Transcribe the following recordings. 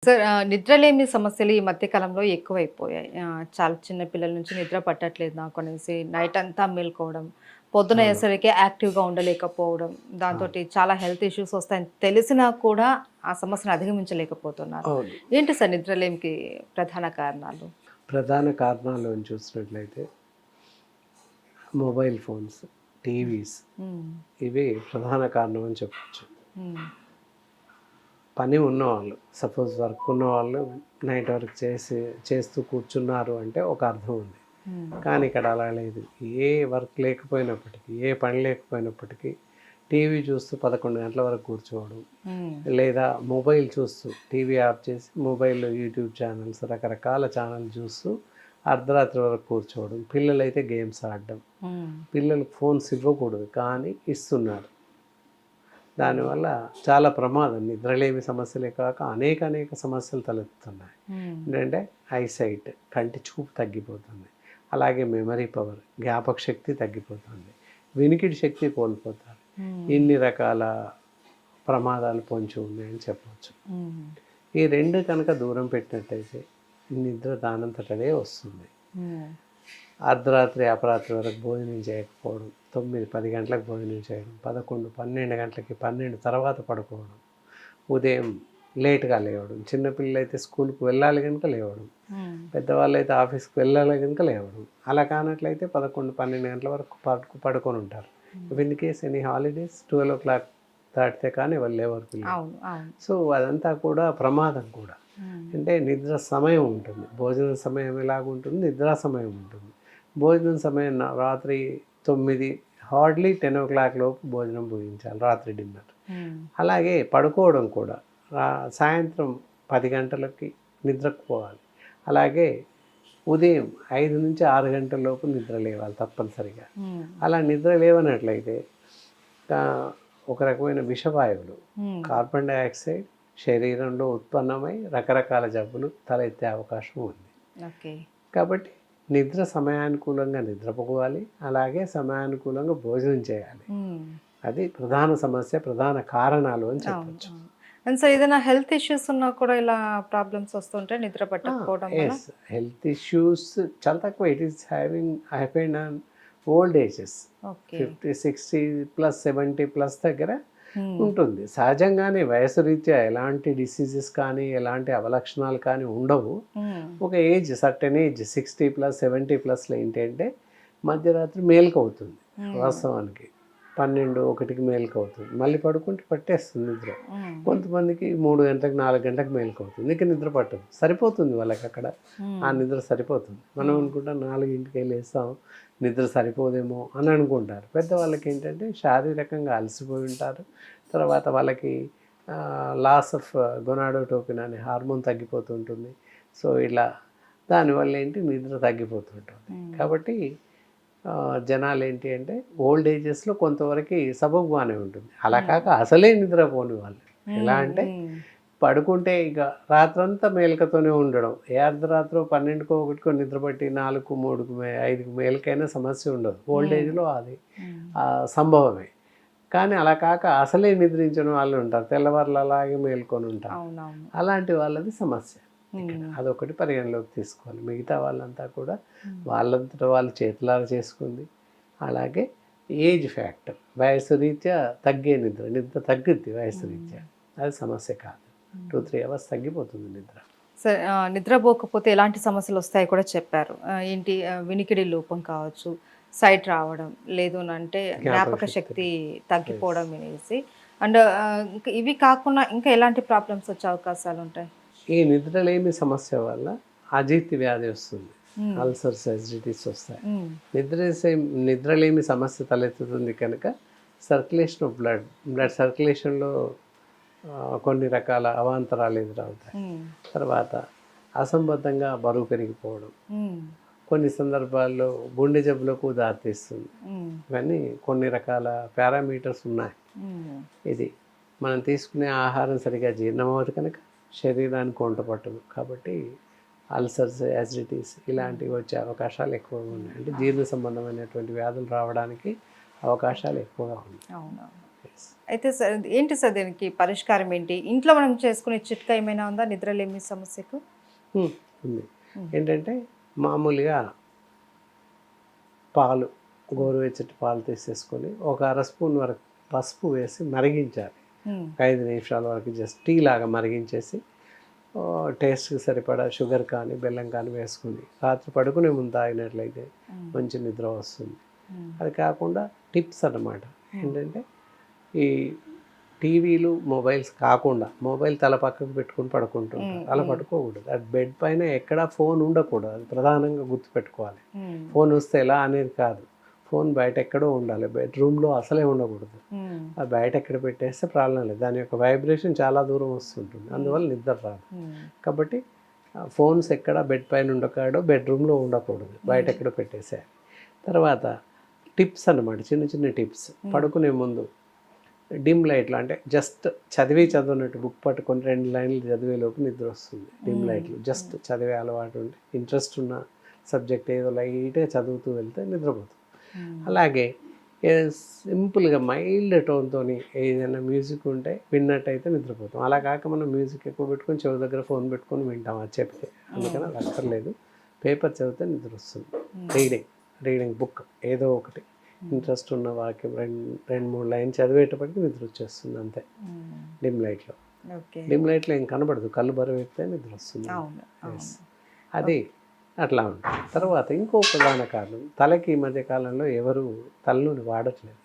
Sir నిద్రలేమి సమస్యలు ఈ మధ్య కాలంలో ఎక్కువైపోయాయి. చాలా చిన్న పిల్లల నుంచి నిద్ర పట్టట్లేదు నాకు అనేసి నైట్ అంతా మేలుకోవడం, పొద్దున అవును. అయ్యేసరికి యాక్టివ్‌గా ఉండలేకపోవడం, అవును. దాంతోటి చాలా హెల్త్ ఇష్యూస్ వస్తాయని తెలిసినా కూడా ఆ సమస్యను అధిగమించలేకపోతున్నారు. అవును. ఏంటి సార్ నిద్రలేమికి ప్రధాన కారణాలు? ప్రధాన కారణాలను చూసినట్లయితే మొబైల్ ఫోన్స్, హ్మ్. టీవీస్ హ్మ్. ఇవి ప్రధాన కారణం అని చెప్పొచ్చు. హ్మ్. పని ఉన్నవాళ్ళు సపోజ్ వర్క్ ఉన్నవాళ్ళు నైట్ వర్క్ చేస్తూ కూర్చున్నారు అంటే ఒక అర్థం ఉంది. హ్మ్. కానీ ఇక్కడ అలా లేదు. ఏ వర్క్ లేకపోయినప్పటికీ, ఏ పని లేకపోయినప్పటికీ టీవీ చూస్తూ 11 గంటల వరకు కూర్చోవడం, హ్మ్. లేదా మొబైల్ చూస్తూ టీవీ ఆఫ్ చేసి మొబైల్‌లో యూట్యూబ్ ఛానల్స్ రకరకాల ఛానల్ చూస్తూ అర్ధరాత్రి వరకు కూర్చోవడం. పిల్లలైతే గేమ్స్ ఆడడం. హ్మ్. పిల్లలకు ఫోన్స్ ఇవ్వకూడదు కానీ ఇస్తున్నారు. హ్మ్. దానివల్ల చాలా ప్రమాదం. నిద్రలేమి సమస్యలే కాక అనేక సమస్యలు తలెత్తుతున్నాయి. హ్మ్. ఏంటంటే ఐసైట్ కంటి చూపు తగ్గిపోతుంది. అలాగే మెమరీ పవర్ జ్ఞాపక శక్తి తగ్గిపోతుంది. వినికిడి శక్తి కోల్పోతారు. హ్మ్. ఇన్ని రకాల ప్రమాదాలు పొంచి ఉన్నాయని చెప్పవచ్చు. హ్మ్. ఈ 2 కనుక దూరం పెట్టినట్టయితే నిద్ర దానంతట అదే వస్తుంది. హ్మ్. అర్ధరాత్రి, అపరాత్రి వరకు భోజనం చేయకపోవడం, 9, 10 గంటలకు భోజనం చేయడం, 11, 12 గంటలకి 12 తర్వాత పడుకోవడం, ఉదయం లేట్‌గా లేవడం, చిన్నపిల్లలైతే స్కూల్‌కి వెళ్ళాలి గనుక లేవడం, హ్మ్. పెద్దవాళ్ళైతే ఆఫీస్‌కి వెళ్ళాలి గనుక లేవడం. అలా కానట్లయితే 11, 12 గంటల వరకు పడుకొని ఉంటారు. హ్మ్. If in case any holidays 12:00 దాటితే కానీ వాళ్ళు లేవరు పిల్లలు. అవును. అవును. సో, అదంతా కూడా ప్రమాదం కూడా. హ్మ్. అంటే నిద్ర సమయం ఉంటుంది. భోజన సమయం ఎలాగుంటుంది, నిద్రా సమయం ఉంటుంది. భోజనం సమయం రాత్రి 9 హార్డ్‌లీ 10:00 లోపు భోజనం ముగించాలి రాత్రి డిన్నర్. హ్మ్. అలాగే పడుకోవడం కూడా సాయంత్రం 10 గంటలకి నిద్రకు పోవాలి. అలాగే ఉదయం 5-6 గంటల లోపు నిద్ర లేవాలి తప్పనిసరిగా. హ్మ్. అలా నిద్ర లేవనట్లయితే ఆహ్, ఒక రకమైన విషవాయువులు హ్మ్. కార్బన్ డయాక్సైడ్ శరీరంలో ఉత్పన్నమై రకరకాల జబ్బులు తలెత్తే అవకాశం ఉంది. ఓకే. కాబట్టి నిద్ర సమయానుకూలంగా నిద్రపోవాలి. అలాగే సమయానుకూలంగా భోజనం చేయాలి. హ్మ్. అది ప్రధాన సమస్య, ప్రధాన కారణాలు అని అవును. చెప్పొచ్చు. అవును. అండ్ సార్ ఏదైనా హెల్త్ ఇష్యూస్ ఉన్నా కూడా ఇలా ప్రాబ్లమ్స్ వస్తుంటాయి నిద్ర ఆ! పట్టకపోవడం వల్ల? యెస్. హెల్త్ ఇష్యూస్ చాలా తక్కువ. It is happened on old ages. Okay. 50, 60 plus 70 plus దగ్గర హ్మ్. ఉంటుంది. సహజంగానే వయసు రీత్యా ఎలాంటి డిసీజెస్ కానీ, ఎలాంటి అవలక్షణాలు కానీ ఉండవు. హ్మ్. ఒక ఏజ్ సర్టెన్ ఏజ్ 60 ప్లస్ 70 ప్లస్‌లో ఏంటంటే మధ్యరాత్రి మేలుకవుతుంది హ్మ్. వాస్తవానికి. 12, 1కి మేలుకవుతుంది. మళ్ళీ పడుకుంటే పట్టేస్తుంది నిద్ర. హ్మ్. కొంతమందికి 3 గంటలకు, 4 గంటలకు మేలుకవుతుంది. ఇక నిద్ర పట్టదు. సరిపోతుంది వాళ్ళకక్కడ. ఆ హ్మ్. నిద్ర సరిపోతుంది. మనం హ్మ్. అనుకుంటాం 4కి లేస్తాం, నిద్ర సరిపోదేమో అని అనుకుంటారు. పెద్దవాళ్ళకేంటంటే శారీరకంగా అలసిపోయి ఉంటారు. తర్వాత వాళ్ళకి లాస్ ఆఫ్ గొనాడోట్రోపిన్ అనే హార్మోన్ తగ్గిపోతూ ఉంటుంది. సో, ఇలా దానివల్ల ఏంటి నిద్ర తగ్గిపోతుంటుంది. హ్మ్. కాబట్టి జనాలేంటి అంటే ఓల్డ్ ఏజెస్‌లో కొంతవరకి సబబుగానే ఉంటుంది. అలా హ్మ్. కాక అసలే నిద్రపోని వాళ్ళు. ఎలా హ్మ్. అంటే హ్మ్. పడుకుంటే ఇక రాత్రంతా మేలుకతోనే ఉండడం. ఏ అర్ధరాత్రో 12కో, 1కో నిద్రపట్టి 4కు, 3కు, 5కు మేలుకైనా సమస్య ఉండదు. ఓల్డ్ హ్మ్. ఏజ్‌లో అది హ్మ్. సంభవమే. కానీ అలా కాక అసలే నిద్రించని వాళ్ళు ఉంటారు. తెల్లవార్లు అలాగే మేల్కొని ఉంటారు. అవునవును. అలాంటి వాళ్ళది సమస్య ఇక్కడ. హ్మ్. అదొకటి పరిగణలోకి తీసుకోవాలి. మిగతా వాళ్ళంతా కూడా హ్మ్. వాళ్ళంతట వాళ్ళు చేతులారా చేసుకుంది. అలాగే ఏజ్ ఫ్యాక్టర్ వయసు రీత్యా తగ్గే నిద్ర. నిద్ర తగ్గుద్ది వయసు హ్మ్. రీత్యా. అది సమస్య కాదు. హ్మ్. 2, 3 అవర్స్ తగ్గిపోతుంది నిద్ర. సరే నిద్రపోకపోతే ఎలాంటి సమస్యలొస్తాయో కూడా చెప్పారు. ఏంటి వినికిడి లోపం కావచ్చు, సైట్ రావడం, లేదునంటే జ్ఞాపక జ్ఞాపక శక్తి శక్తి యెస్. తగ్గిపోవడం అనేసి. అండ్ ఇంక ఇవి కాకుండా ఇంకా ఎలాంటి ప్రాబ్లమ్స్ వచ్చే అవకాశాలుంటాయి? ఈ నిద్రలేమి సమస్య వల్ల అజీర్తి వ్యాధి వస్తుంది. హ్మ్. అల్సర్స్, అసిడిటీస్ వస్తాయి. హ్మ్. నిద్రసే నిద్రలేమి సమస్య తలెత్తుతుంది కనుక సర్క్యులేషన్ ఆఫ్ బ్లడ్ సర్క్యులేషన్‌లో కొన్ని రకాల అవాంతరాలు ఎదురవుతాయి. హ్మ్. తర్వాత అసంబద్ధంగా బరువు పెరిగిపోవడం, హ్మ్. కొన్ని సందర్భాల్లో గుండె జబ్బులకు దారితీస్తుంది. హ్మ్. ఇవన్నీ కొన్ని రకాల పారామీటర్స్ ఉన్నాయి. హ్మ్. ఇది మనం తీసుకునే ఆహారం సరిగ్గా జీర్ణం అవ్వదు కనుక శరీరానికి వంట పట్టదు. కాబట్టి అల్సర్స్, యాసిడిటీస్ హ్మ్. ఇలాంటివి వచ్చే అవకాశాలు ఎక్కువగా హ్మ్. ఉన్నాయి. అంటే అవును. జీర్ణ సంబంధమైనటువంటి వ్యాధులు రావడానికి అవకాశాలు ఎక్కువగా ఉన్నాయి. అవునవును. అయితే సార్ ఏంటి సార్ దీనికి పరిష్కారం ఏంటి? ఇంట్లో మనం చేసుకునే చిట్కా ఏమైనా ఉందా నిద్రలేమి సమస్యకు? ఉంది. ఏంటంటే మామూలుగా పాలు, గోరువెచ్చటి పాలు తీసేసుకొని ఒక అర స్పూన్ వరకు పసుపు వేసి మరిగించాలి. 5 నిమిషాల వరకు జస్ట్ టీ లాగా మరిగించేసి టేస్ట్కి సరిపడా షుగర్ కానీ బెల్లం కానీ వేసుకుని రాత్రి పడుకునే ముందు తాగినట్లయితే మంచి నిద్ర వస్తుంది. అది కాకుండా టిప్స్ అన్నమాట. ఏంటంటే ఈ టీవీలు మొబైల్స్ కాకుండా మొబైల్ తల పక్కకు పెట్టుకుని పడుకుంటుంటారు. అలా పడుకోకూడదు. అది బెడ్ పైన ఎక్కడా ఫోన్ ఉండకూడదు. అది ప్రధానంగా గుర్తుపెట్టుకోవాలి. ఫోన్ వస్తే ఎలా అనేది కాదు, ఫోన్ బయట ఎక్కడో ఉండాలి. బెడ్రూమ్లో అసలే ఉండకూడదు. ఆ బయట ఎక్కడ పెట్టేస్తే ప్రాబ్లం లేదు. దాని యొక్క వైబ్రేషన్ చాలా దూరం వస్తుంటుంది, అందువల్ల నిద్ర రాదు. కాబట్టి ఫోన్స్ ఎక్కడ బెడ్ పైన ఉండకాడో బెడ్రూమ్లో ఉండకూడదు, బయట ఎక్కడ పెట్టేసేయాలి. తర్వాత టిప్స్ అన్నమాట, చిన్న చిన్న టిప్స్. పడుకునే ముందు డిమ్ లైట్లు, అంటే జస్ట్ చదివినట్టు బుక్ పట్టుకొని 2 లైన్లు చదివేలోపు నిద్ర వస్తుంది. డిమ్ లైట్లు జస్ట్ చదివే అలవాటు ఉండి ఇంట్రెస్ట్ ఉన్న సబ్జెక్ట్ ఏదో లైట్గా చదువుతూ వెళ్తే నిద్రపోతుంది. అలాగే సింపుల్గా మైల్డ్ టోన్తో ఏదైనా మ్యూజిక్ ఉంటే విన్నట్టయితే నిద్రపోతాం. అలా కాక మనం మ్యూజిక్ ఎక్కువ పెట్టుకొని చెవి దగ్గర ఫోన్ పెట్టుకొని వింటాం అది చెప్తే, అందుకని అది అక్కర్లేదు. పేపర్ చదివితే నిద్ర వస్తుంది. రీడింగ్ బుక్ ఏదో ఒకటి ఇంట్రెస్ట్ ఉన్న వాక్యం 2-3 లైన్ చదివేటప్పటికి నిద్ర వచ్చేస్తుంది అంతే. డిమ్ లైట్లో ఏం కనబడదు, కళ్ళు బరువు ఎక్కితే నిద్ర వస్తుంది. అది అట్లా ఉంటుంది. తర్వాత ఇంకో ప్రధాన కారణం, తలకి ఈ మధ్య కాలంలో ఎవరు తలనూనె వాడట్లేదు.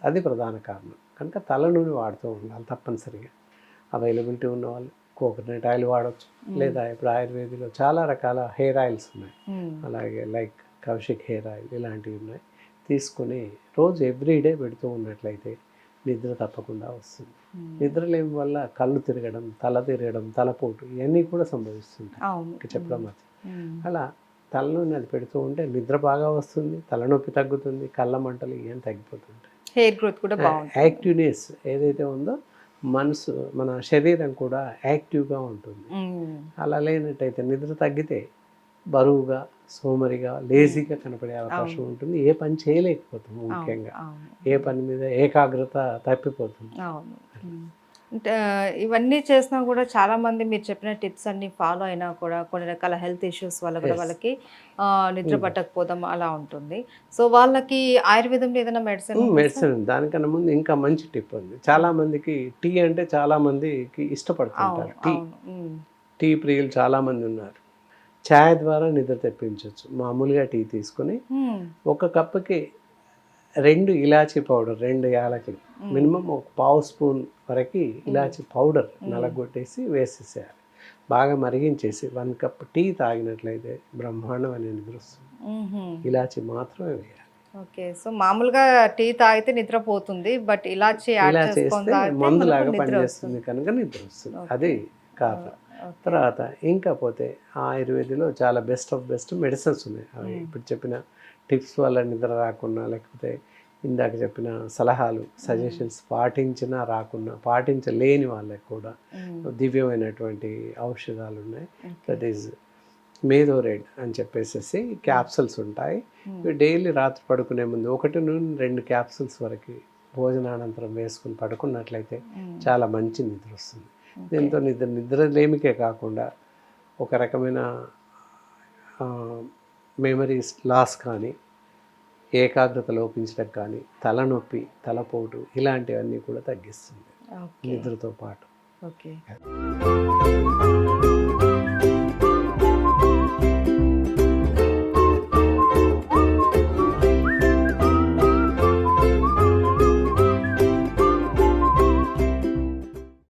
అది ప్రధాన కారణం. కనుక తలనూనె వాడుతూ ఉండాలి తప్పనిసరిగా. అవైలబిలిటీ ఉన్న వాళ్ళు కోకోనట్ ఆయిల్ వాడవచ్చు, లేదా ఇప్పుడు ఆయుర్వేదిలో చాలా రకాల హెయిర్ ఆయిల్స్ ఉన్నాయి. అలాగే లైక్ కౌశిక్ హెయిర్ ఆయిల్ ఇలాంటివి ఉన్నాయి. తీసుకొని రోజు ఎవ్రీడే పెడుతూ ఉన్నట్లయితే నిద్ర తప్పకుండా వస్తుంది. నిద్రలేమి వల్ల కళ్ళు తిరగడం, తల తిరగడం, తలపోటు ఇవన్నీ కూడా సంభవిస్తుంటాయి చెప్పడం అది. అలా తలనూనె అది పెడుతూ ఉంటే నిద్ర బాగా వస్తుంది, తలనొప్పి తగ్గుతుంది, కళ్ళ మంటలు ఇవన్నీ తగ్గిపోతుంటాయి. హెయిర్ గ్రోత్ కూడా బాగుంటుంది. యాక్టివ్నెస్ ఏదైతే ఉందో మనసు, మన శరీరం కూడా యాక్టివ్గా ఉంటుంది. అలా లేనట్టయితే నిద్ర తగ్గితే బరువుగా, సోమరిగా, లేజీగా కనపడే అవకాశం ఉంటుంది. ఏ పని చేయలేకపోతాము, ముఖ్యంగా ఏ పని మీద ఏకాగ్రత తప్పిపోతుంది. అంటే ఇవన్నీ చేసినా కూడా చాలామంది మీరు చెప్పిన టిప్స్ అన్ని ఫాలో అయినా కూడా కొన్ని రకాల హెల్త్ ఇష్యూస్ వల్ల కూడా వాళ్ళకి నిద్ర పట్టకపోవడం అలా ఉంటుంది. సో వాళ్ళకి ఆయుర్వేదంలో ఏదైనా మెడిసిన్ దానికన్నా ముందు ఇంకా మంచి టిప్ ఉంది. చాలామందికి టీ అంటే చాలామందికి ఇష్టపడుతుంటారు. టీ ప్రియులు చాలామంది ఉన్నారు. ఛాయ్ ద్వారా నిద్ర తెప్పించవచ్చు. మామూలుగా టీ తీసుకుని ఒక కప్పుకి 2 ఇలాచీ పౌడర్, 2 యాలకులు, మినిమం ఒక 1/2 స్పూన్ వరకు ఇలాచీ పౌడర్ నలగొట్టేసి వేసేసేయాలి. బాగా మరిగించేసి 1 కప్ టీ తాగినట్లయితే బ్రహ్మాండమైన నిద్ర వస్తుంది. ఇలాచీ మాత్రమే వేయాలి. ఓకే. సో మామూలుగా టీ తాగితే నిద్రపోతుంది, బట్ ఇలాచీ మందులాగా పనిచేస్తుంది కనుక నిద్ర వస్తుంది. అది కారణం. తర్వాత ఇంకా పోతే ఆయుర్వేదిలో చాలా బెస్ట్ ఆఫ్ బెస్ట్ మెడిసిన్స్ ఉన్నాయి. అవి ఇప్పుడు చెప్పిన టిప్స్ వల్ల నిద్ర రాకున్నా, లేకపోతే ఇందాక చెప్పిన సలహాలు, సజెషన్స్ పాటించినా రాకున్నా, పాటించలేని వాళ్ళకి కూడా దివ్యమైనటువంటి ఔషధాలు ఉన్నాయి. దట్ ఈజ్ మేధోరేడ్ అని చెప్పేసి క్యాప్సూల్స్ ఉంటాయి. ఇవి డైలీ రాత్రి పడుకునే ముందు 1 నుండి 2 క్యాప్సూల్స్ వరకు భోజనానంతరం వేసుకుని పడుకున్నట్లయితే చాలా మంచి నిద్ర వస్తుంది. దీంతో నిద్రలేమికే కాకుండా ఒక రకమైన మెమరీస్ లాస్ కానీ, ఏకాగ్రత లోపించడం కానీ, తలనొప్పి, తలపోటు ఇలాంటివన్నీ కూడా తగ్గిస్తుంది నిద్రతో పాటు. ఓకే.